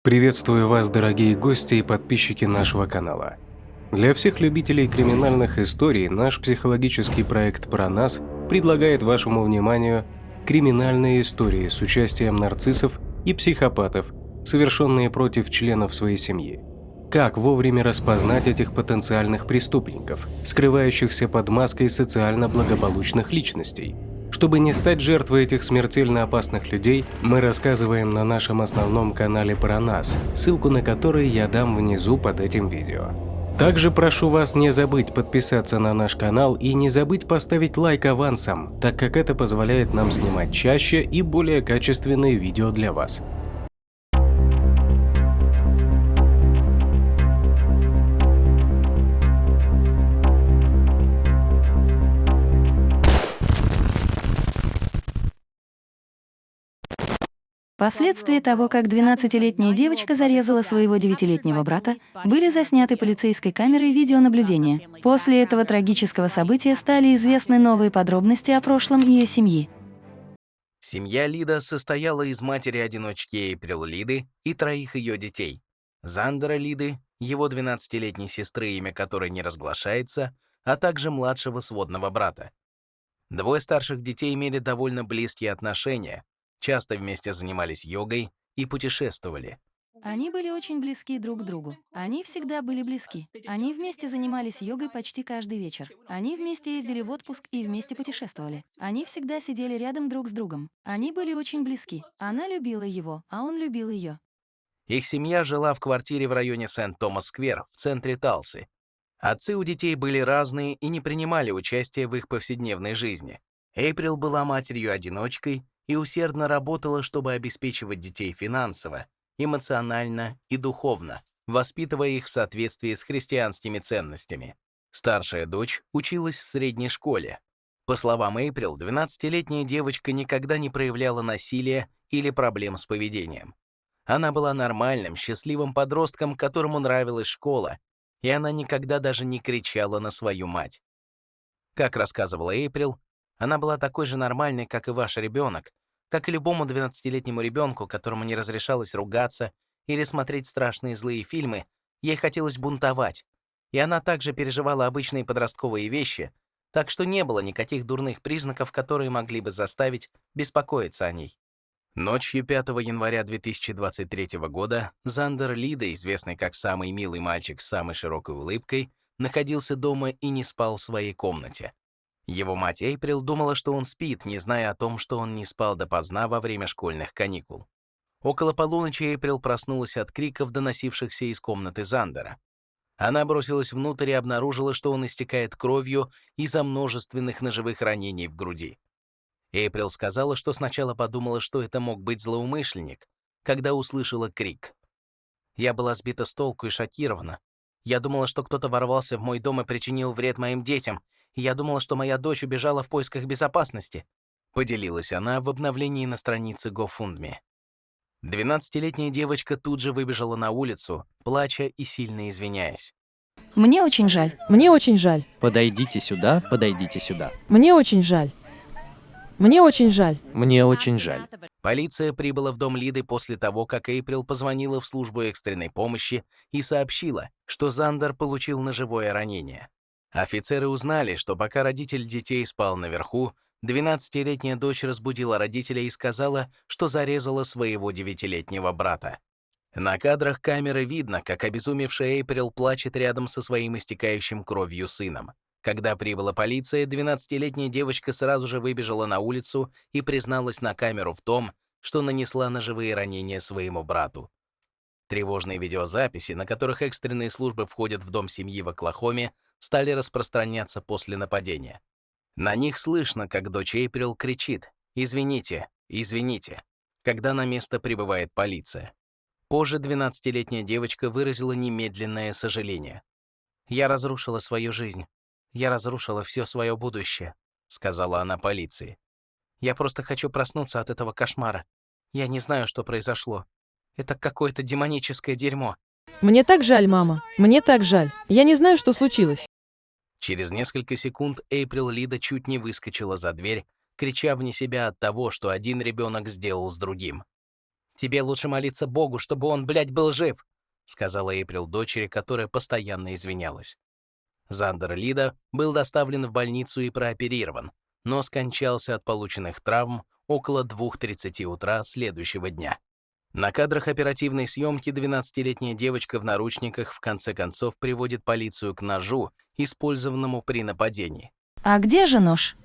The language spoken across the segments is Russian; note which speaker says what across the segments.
Speaker 1: Приветствую вас, дорогие гости и подписчики нашего канала. Для всех любителей криминальных историй наш психологический проект «Про нас» предлагает вашему вниманию криминальные истории с участием нарциссов и психопатов, совершенные против членов своей семьи. Как вовремя распознать этих потенциальных преступников, скрывающихся под маской социально благополучных личностей? Чтобы не стать жертвой этих смертельно опасных людей, мы рассказываем на нашем основном канале «Про нас», ссылку на который я дам внизу под этим видео. Также прошу вас не забыть подписаться на наш канал и не забыть поставить лайк авансом, так как это позволяет нам снимать чаще и более качественные видео для вас.
Speaker 2: Последствия того, как 12-летняя девочка зарезала своего 9-летнего брата, были засняты полицейской камерой видеонаблюдения. После этого трагического события стали известны новые подробности о прошлом ее семьи.
Speaker 3: Семья Лида состояла из матери-одиночки Эйприл Лиды и троих ее детей. Зандера Лиды, его 12-летней сестры, имя которой не разглашается, а также младшего сводного брата. Двое старших детей имели довольно близкие отношения, часто вместе занимались йогой и путешествовали.
Speaker 2: Они были очень близки друг к другу. Они всегда были близки. Они вместе занимались йогой почти каждый вечер. Они вместе ездили в отпуск и вместе путешествовали. Они всегда сидели рядом друг с другом. Они были очень близки. Она любила его, а он любил ее.
Speaker 3: Их семья жила в квартире в районе Сент-Томас-сквер в центре Талсы. Отцы у детей были разные и не принимали участия в их повседневной жизни. Эйприл была матерью-одиночкой и усердно работала, чтобы обеспечивать детей финансово, эмоционально и духовно, воспитывая их в соответствии с христианскими ценностями. Старшая дочь училась в средней школе. По словам Эйприл, 12-летняя девочка никогда не проявляла насилия или проблем с поведением. Она была нормальным, счастливым подростком, которому нравилась школа, и она никогда даже не кричала на свою мать. Как рассказывала Эйприл, она была такой же нормальной, как и ваш ребенок, как и любому 12-летнему ребенку, которому не разрешалось ругаться или смотреть страшные злые фильмы, ей хотелось бунтовать. И она также переживала обычные подростковые вещи, так что не было никаких дурных признаков, которые могли бы заставить беспокоиться о ней. Ночью 5 января 2023 года Зандер Лида, известный как самый милый мальчик с самой широкой улыбкой, находился дома и не спал в своей комнате. Его мать Эйприл думала, что он спит, не зная о том, что он не спал допоздна во время школьных каникул. Около полуночи Эйприл проснулась от криков, доносившихся из комнаты Зандера. Она бросилась внутрь и обнаружила, что он истекает кровью из-за множественных ножевых ранений в груди. Эйприл сказала, что сначала подумала, что это мог быть злоумышленник, когда услышала крик. «Я была сбита с толку и шокирована. Я думала, что кто-то ворвался в мой дом и причинил вред моим детям, и я думала, что моя дочь убежала в поисках безопасности», — поделилась она в обновлении на странице GoFundMe. 12-летняя девочка тут же выбежала на улицу, плача и сильно извиняясь.
Speaker 2: Мне очень жаль.
Speaker 4: Мне очень жаль.
Speaker 5: Подойдите сюда, подойдите сюда.
Speaker 4: Мне очень жаль. Мне очень жаль.
Speaker 5: Мне очень жаль.
Speaker 3: Полиция прибыла в дом Лиды после того, как Эйприл позвонила в службу экстренной помощи и сообщила, что Зандер получил ножевое ранение. Офицеры узнали, что пока родитель детей спал наверху, 12-летняя дочь разбудила родителя и сказала, что зарезала своего 9-летнего брата. На кадрах камеры видно, как обезумевшая Эйприл плачет рядом со своим истекающим кровью сыном. Когда прибыла полиция, 12-летняя девочка сразу же выбежала на улицу и призналась на камеру в том, что нанесла ножевые ранения своему брату. Тревожные видеозаписи, на которых экстренные службы входят в дом семьи в Оклахоме, стали распространяться после нападения. На них слышно, как дочь Эйприл кричит «Извините, извините», когда на место прибывает полиция. Позже 12-летняя девочка выразила немедленное сожаление. «Я разрушила свою жизнь. Я разрушила все свое будущее», — сказала она полиции. «Я просто хочу проснуться от этого кошмара. Я не знаю, что произошло. Это какое-то демоническое дерьмо».
Speaker 4: Мне так жаль, мама. Мне так жаль. Я не знаю, что случилось.
Speaker 3: Через несколько секунд Эйприл Лида чуть не выскочила за дверь, крича вне себя от того, что один ребенок сделал с другим. «Тебе лучше молиться Богу, чтобы он, блядь, был жив», — сказала Эйприл дочери, которая постоянно извинялась. Зандер Лида был доставлен в больницу и прооперирован, но скончался от полученных травм около 2:30 утра следующего дня. На кадрах оперативной съемки 12-летняя девочка в наручниках в конце концов приводит полицию к ножу, использованному при нападении.
Speaker 2: А где же нож?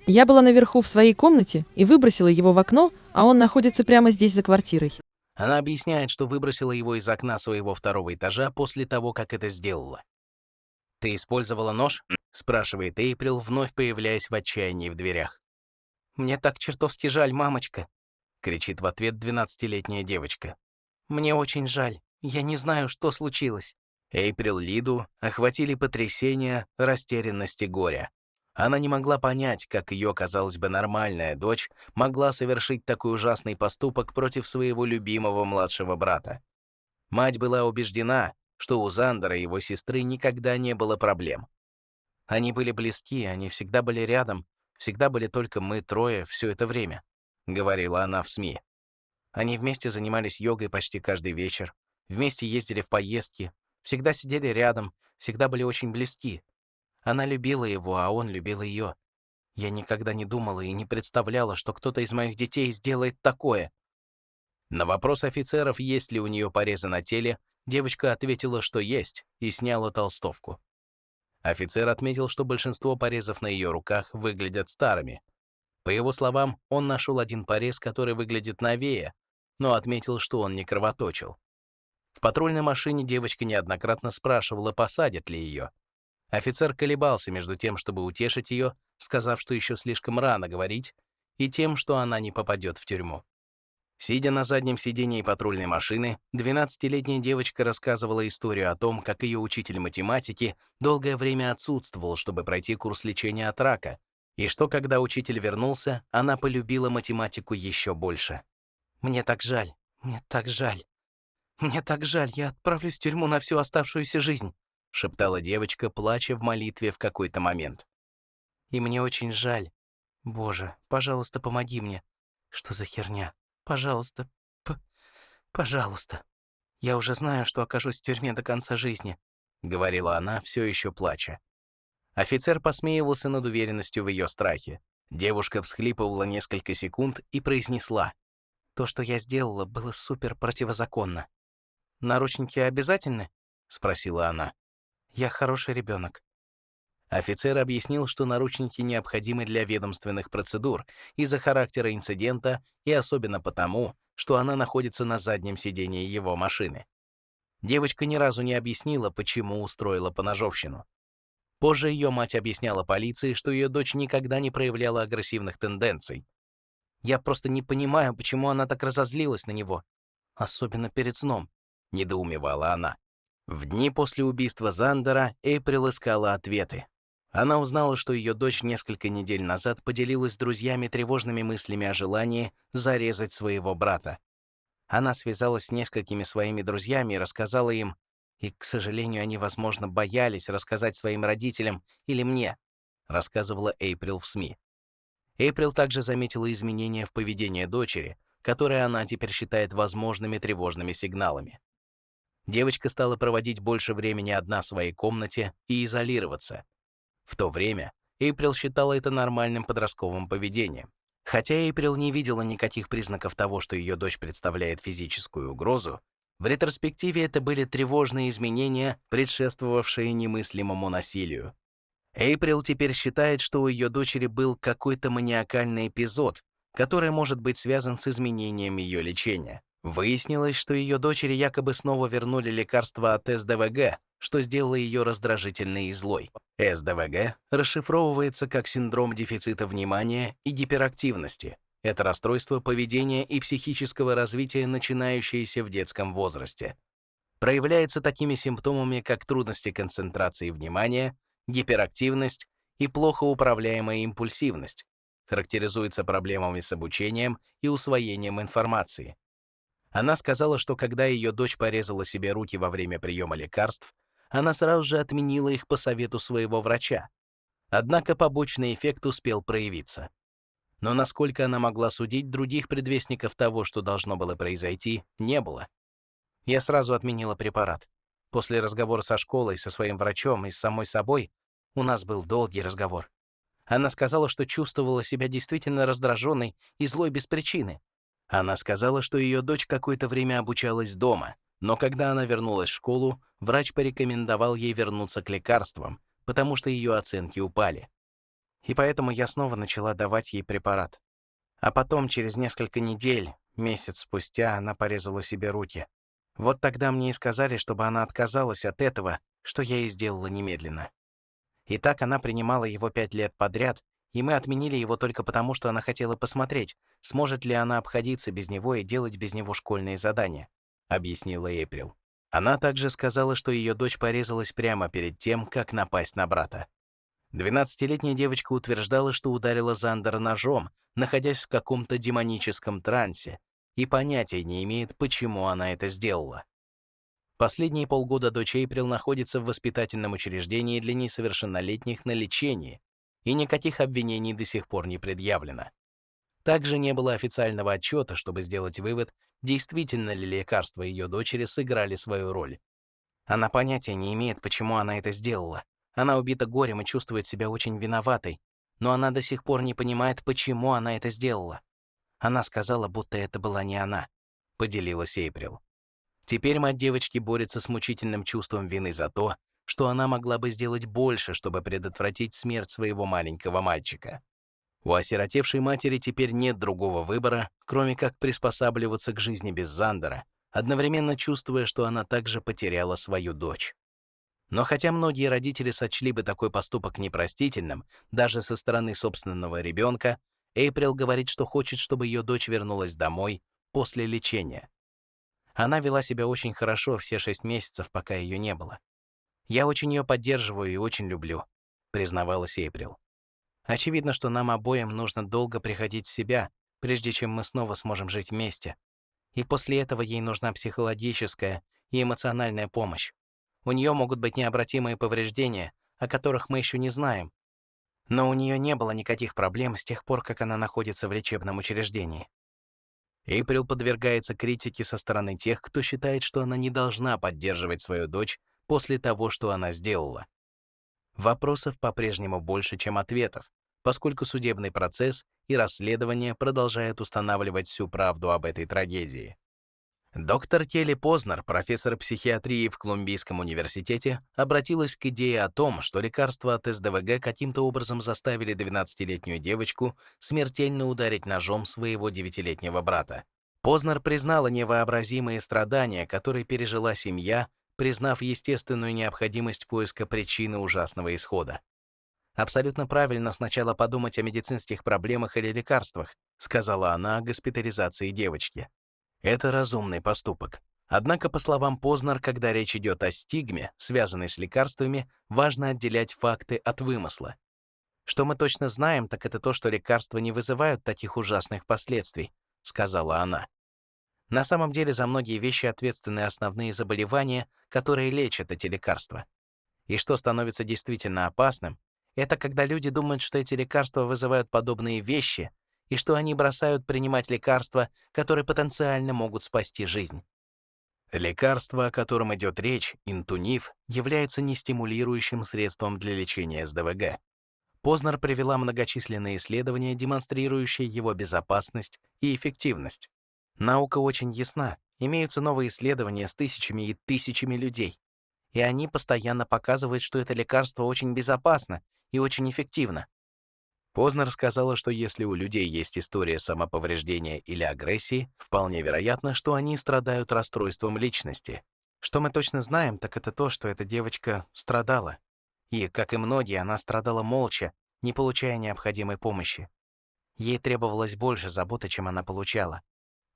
Speaker 4: Я была наверху в своей комнате и выбросила его в окно, а он находится прямо здесь за квартирой.
Speaker 3: Она объясняет, что выбросила его из окна своего 2-го этажа после того, как это сделала. «Ты использовала нож?» — спрашивает Эйприл, вновь появляясь в отчаянии в дверях. «Мне так чертовски жаль, мамочка!» — кричит в ответ 12-летняя девочка. «Мне очень жаль. Я не знаю, что случилось». Эйприл Лиду охватили потрясение, растерянность и горе. Она не могла понять, как ее, казалось бы, нормальная дочь могла совершить такой ужасный поступок против своего любимого младшего брата. Мать была убеждена, что у Зандера и его сестры никогда не было проблем. Они были близки, они всегда были рядом, всегда были только мы трое все это время, — говорила она в СМИ. Они вместе занимались йогой почти каждый вечер, вместе ездили в поездки, всегда сидели рядом, всегда были очень близки. Она любила его, а он любил ее. Я никогда не думала и не представляла, что кто-то из моих детей сделает такое. На вопрос офицеров, есть ли у нее порезы на теле, девочка ответила, что есть, и сняла толстовку. Офицер отметил, что большинство порезов на ее руках выглядят старыми. По его словам, он нашел один порез, который выглядит новее, но отметил, что он не кровоточил. В патрульной машине девочка неоднократно спрашивала, посадят ли ее. Офицер колебался между тем, чтобы утешить ее, сказав, что еще слишком рано говорить, и тем, что она не попадет в тюрьму. Сидя на заднем сидении патрульной машины, 12-летняя девочка рассказывала историю о том, как ее учитель математики долгое время отсутствовал, чтобы пройти курс лечения от рака, и что, когда учитель вернулся, она полюбила математику еще больше. «Мне так жаль, мне так жаль, мне так жаль, я отправлюсь в тюрьму на всю оставшуюся жизнь», — шептала девочка, плача в молитве в какой-то момент. «И мне очень жаль. Боже, пожалуйста, помоги мне. Что за херня? Пожалуйста, пожалуйста. Я уже знаю, что окажусь в тюрьме до конца жизни», — говорила она, все еще плача. Офицер посмеивался над уверенностью в ее страхе. Девушка всхлипывала несколько секунд и произнесла: «То, что я сделала, было супер противозаконно». «Наручники обязательны?» — спросила она. «Я хороший ребенок». Офицер объяснил, что наручники необходимы для ведомственных процедур из-за характера инцидента и особенно потому, что она находится на заднем сидении его машины. Девочка ни разу не объяснила, почему устроила поножовщину. Позже ее мать объясняла полиции, что ее дочь никогда не проявляла агрессивных тенденций. «Я просто не понимаю, почему она так разозлилась на него, особенно перед сном», — недоумевала она. В дни после убийства Зандера Эйприл искала ответы. Она узнала, что ее дочь несколько недель назад поделилась с друзьями тревожными мыслями о желании зарезать своего брата. Она связалась с несколькими своими друзьями и рассказала им, и, к сожалению, они, возможно, боялись рассказать своим родителям или мне, рассказывала Эйприл в СМИ. Эйприл также заметила изменения в поведении дочери, которые она теперь считает возможными тревожными сигналами. Девочка стала проводить больше времени одна в своей комнате и изолироваться. В то время Эйприл считала это нормальным подростковым поведением. Хотя Эйприл не видела никаких признаков того, что ее дочь представляет физическую угрозу, в ретроспективе это были тревожные изменения, предшествовавшие немыслимому насилию. Эйприл теперь считает, что у ее дочери был какой-то маниакальный эпизод, который может быть связан с изменением ее лечения. Выяснилось, что ее дочери якобы снова вернули лекарство от СДВГ, что сделало ее раздражительной и злой. СДВГ расшифровывается как синдром дефицита внимания и гиперактивности. Это расстройство поведения и психического развития, начинающееся в детском возрасте. Проявляется такими симптомами, как трудности концентрации внимания, гиперактивность и плохо управляемая импульсивность. Характеризуется проблемами с обучением и усвоением информации. Она сказала, что когда ее дочь порезала себе руки во время приема лекарств, она сразу же отменила их по совету своего врача. Однако побочный эффект успел проявиться. Но насколько она могла судить, других предвестников того, что должно было произойти, не было. Я сразу отменила препарат. После разговора со школой, со своим врачом и с самой собой у нас был долгий разговор. Она сказала, что чувствовала себя действительно раздраженной и злой без причины. Она сказала, что ее дочь какое-то время обучалась дома, но когда она вернулась в школу, врач порекомендовал ей вернуться к лекарствам, потому что ее оценки упали. И поэтому я снова начала давать ей препарат. А потом, через несколько недель, месяц спустя, она порезала себе руки. Вот тогда мне и сказали, чтобы она отказалась от этого, что я и сделала немедленно. И так она принимала его 5 лет подряд, и мы отменили его только потому, что она хотела посмотреть, сможет ли она обходиться без него и делать без него школьные задания, объяснила Эйприл. Она также сказала, что ее дочь порезалась прямо перед тем, как напасть на брата. 12-летняя девочка утверждала, что ударила Зандера ножом, находясь в каком-то демоническом трансе, и понятия не имеет, почему она это сделала. Последние полгода дочь Эйприл находится в воспитательном учреждении для несовершеннолетних на лечении, и никаких обвинений до сих пор не предъявлено. Также не было официального отчета, чтобы сделать вывод, действительно ли лекарства ее дочери сыграли свою роль. Она понятия не имеет, почему она это сделала. Она убита горем и чувствует себя очень виноватой, но она до сих пор не понимает, почему она это сделала. Она сказала, будто это была не она, поделилась Эйприл. Теперь мать девочки борется с мучительным чувством вины за то, что она могла бы сделать больше, чтобы предотвратить смерть своего маленького мальчика. У осиротевшей матери теперь нет другого выбора, кроме как приспосабливаться к жизни без Зандера, одновременно чувствуя, что она также потеряла свою дочь. Но хотя многие родители сочли бы такой поступок непростительным, даже со стороны собственного ребенка, Эйприл говорит, что хочет, чтобы ее дочь вернулась домой после лечения. Она вела себя очень хорошо все 6 месяцев, пока ее не было. «Я очень ее поддерживаю и очень люблю», — признавалась Эйприл. «Очевидно, что нам обоим нужно долго приходить в себя, прежде чем мы снова сможем жить вместе. И после этого ей нужна психологическая и эмоциональная помощь. У нее могут быть необратимые повреждения, о которых мы еще не знаем. Но у нее не было никаких проблем с тех пор, как она находится в лечебном учреждении». Эйприл подвергается критике со стороны тех, кто считает, что она не должна поддерживать свою дочь после того, что она сделала. Вопросов по-прежнему больше, чем ответов, поскольку судебный процесс и расследование продолжают устанавливать всю правду об этой трагедии. Доктор Келли Познер, профессор психиатрии в Колумбийском университете, обратилась к идее о том, что лекарства от СДВГ каким-то образом заставили 12-летнюю девочку смертельно ударить ножом своего 9-летнего брата. Познер признала невообразимые страдания, которые пережила семья, признав естественную необходимость поиска причины ужасного исхода. «Абсолютно правильно сначала подумать о медицинских проблемах или лекарствах», сказала она о госпитализации девочки. Это разумный поступок. Однако, по словам Познер, когда речь идет о стигме, связанной с лекарствами, важно отделять факты от вымысла. «Что мы точно знаем, так это то, что лекарства не вызывают таких ужасных последствий», сказала она. «На самом деле за многие вещи ответственны основные заболевания, которые лечат эти лекарства. И что становится действительно опасным, это когда люди думают, что эти лекарства вызывают подобные вещи, и что они бросают принимать лекарства, которые потенциально могут спасти жизнь». Лекарство, о котором идет речь, интунив, является нестимулирующим средством для лечения СДВГ. Познер привела многочисленные исследования, демонстрирующие его безопасность и эффективность. Наука очень ясна, имеются новые исследования с тысячами и тысячами людей, и они постоянно показывают, что это лекарство очень безопасно и очень эффективно. Познер сказала, что если у людей есть история самоповреждения или агрессии, вполне вероятно, что они страдают расстройством личности. Что мы точно знаем, так это то, что эта девочка страдала. И, как и многие, она страдала молча, не получая необходимой помощи. Ей требовалось больше заботы, чем она получала.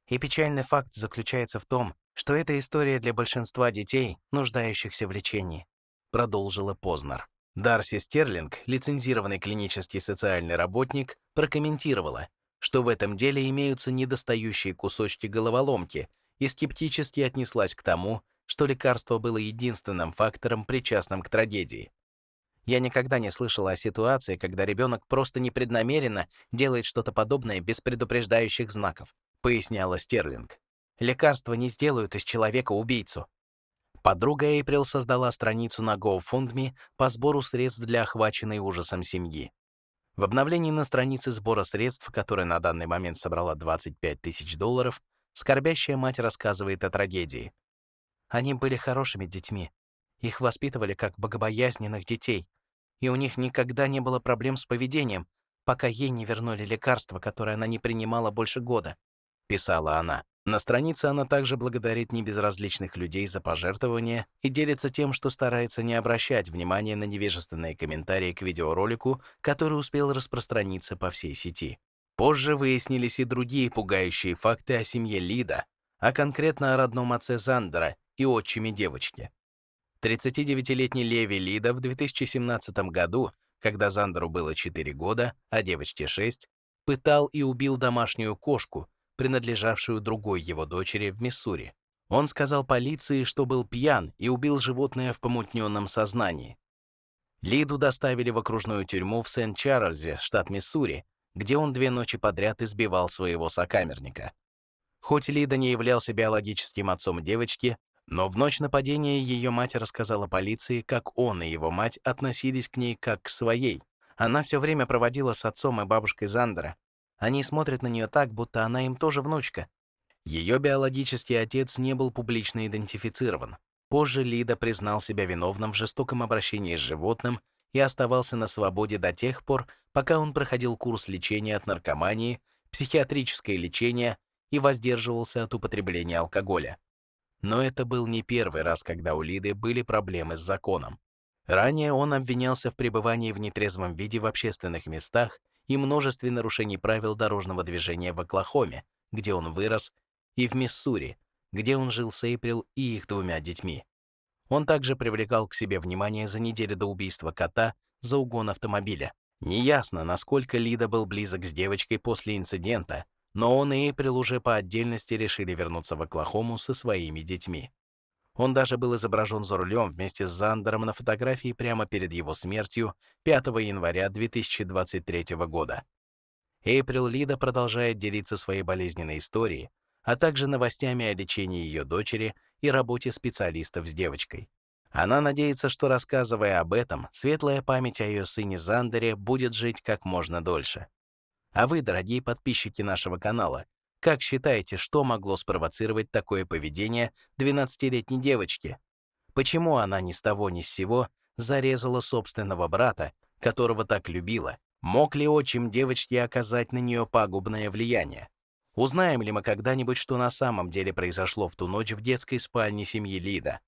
Speaker 3: И печальный факт заключается в том, что эта история для большинства детей, нуждающихся в лечении, продолжила Познер. Дарси Стерлинг, лицензированный клинический социальный работник, прокомментировала, что в этом деле имеются недостающие кусочки головоломки, и скептически отнеслась к тому, что лекарство было единственным фактором, причастным к трагедии. Я никогда не слышала о ситуации, когда ребенок просто непреднамеренно делает что-то подобное без предупреждающих знаков, поясняла Стерлинг. Лекарства не сделают из человека убийцу. Подруга Эйприл создала страницу на GoFundMe по сбору средств для охваченной ужасом семьи. В обновлении на странице сбора средств, которая на данный момент собрала $25 тысяч, скорбящая мать рассказывает о трагедии. Они были хорошими детьми. Их воспитывали как богобоязненных детей, и у них никогда не было проблем с поведением, пока ей не вернули лекарства, которые она не принимала больше года, писала она. На странице она также благодарит небезразличных людей за пожертвования и делится тем, что старается не обращать внимания на невежественные комментарии к видеоролику, который успел распространиться по всей сети. Позже выяснились и другие пугающие факты о семье Лида, а конкретно о родном отце Зандера и отчиме девочки. 39-летний Леви Лида в 2017 году, когда Зандеру было 4 года, а девочке 6, пытал и убил домашнюю кошку, принадлежавшую другой его дочери в Миссури. Он сказал полиции, что был пьян и убил животное в помутненном сознании. Лиду доставили в окружную тюрьму в Сент-Чарльзе, штат Миссури, где он 2 ночи подряд избивал своего сокамерника. Хоть Лида не являлся биологическим отцом девочки, но в ночь нападения ее мать рассказала полиции, как он и его мать относились к ней как к своей. Она все время проводила с отцом и бабушкой Зандера. Они смотрят на нее так, будто она им тоже внучка. Ее биологический отец не был публично идентифицирован. Позже Лида признал себя виновным в жестоком обращении с животным и оставался на свободе до тех пор, пока он проходил курс лечения от наркомании, психиатрическое лечение и воздерживался от употребления алкоголя. Но это был не первый раз, когда у Лиды были проблемы с законом. Ранее он обвинялся в пребывании в нетрезвом виде в общественных местах и множестве нарушений правил дорожного движения в Оклахоме, где он вырос, и в Миссури, где он жил с Эйприл и их 2 детьми. Он также привлекал к себе внимание за неделю до убийства кота за угон автомобиля. Неясно, насколько Лида был близок с девочкой после инцидента, но он и Эйприл уже по отдельности решили вернуться в Оклахому со своими детьми. Он даже был изображен за рулем вместе с Зандером на фотографии прямо перед его смертью 5 января 2023 года. Эйприл Лида продолжает делиться своей болезненной историей, а также новостями о лечении ее дочери и работе специалистов с девочкой. Она надеется, что, рассказывая об этом, светлая память о ее сыне Зандере будет жить как можно дольше. А вы, дорогие подписчики нашего канала, как считаете, что могло спровоцировать такое поведение 12-летней девочки? Почему она ни с того ни с сего зарезала собственного брата, которого так любила? Мог ли отчим девочки оказать на нее пагубное влияние? Узнаем ли мы когда-нибудь, что на самом деле произошло в ту ночь в детской спальне семьи Лида?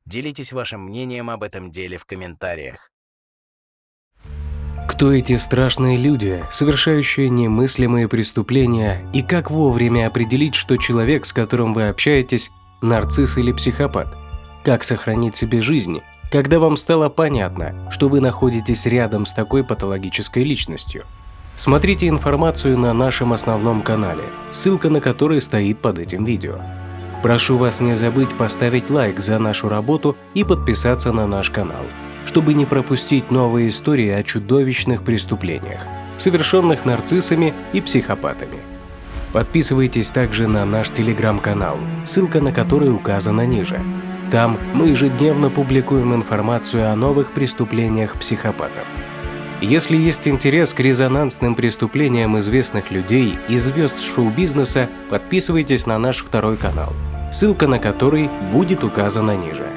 Speaker 3: Делитесь вашим мнением об этом деле в комментариях.
Speaker 1: Кто эти страшные люди, совершающие немыслимые преступления, и как вовремя определить, что человек, с которым вы общаетесь, нарцисс или психопат? Как сохранить себе жизнь, когда вам стало понятно, что вы находитесь рядом с такой патологической личностью? Смотрите информацию на нашем основном канале, ссылка на который стоит под этим видео. Прошу вас не забыть поставить лайк за нашу работу и подписаться на наш канал, чтобы не пропустить новые истории о чудовищных преступлениях, совершенных нарциссами и психопатами. Подписывайтесь также на наш телеграм-канал, ссылка на который указана ниже. Там мы ежедневно публикуем информацию о новых преступлениях психопатов. Если есть интерес к резонансным преступлениям известных людей и звезд шоу-бизнеса, подписывайтесь на наш второй канал, ссылка на который будет указана ниже.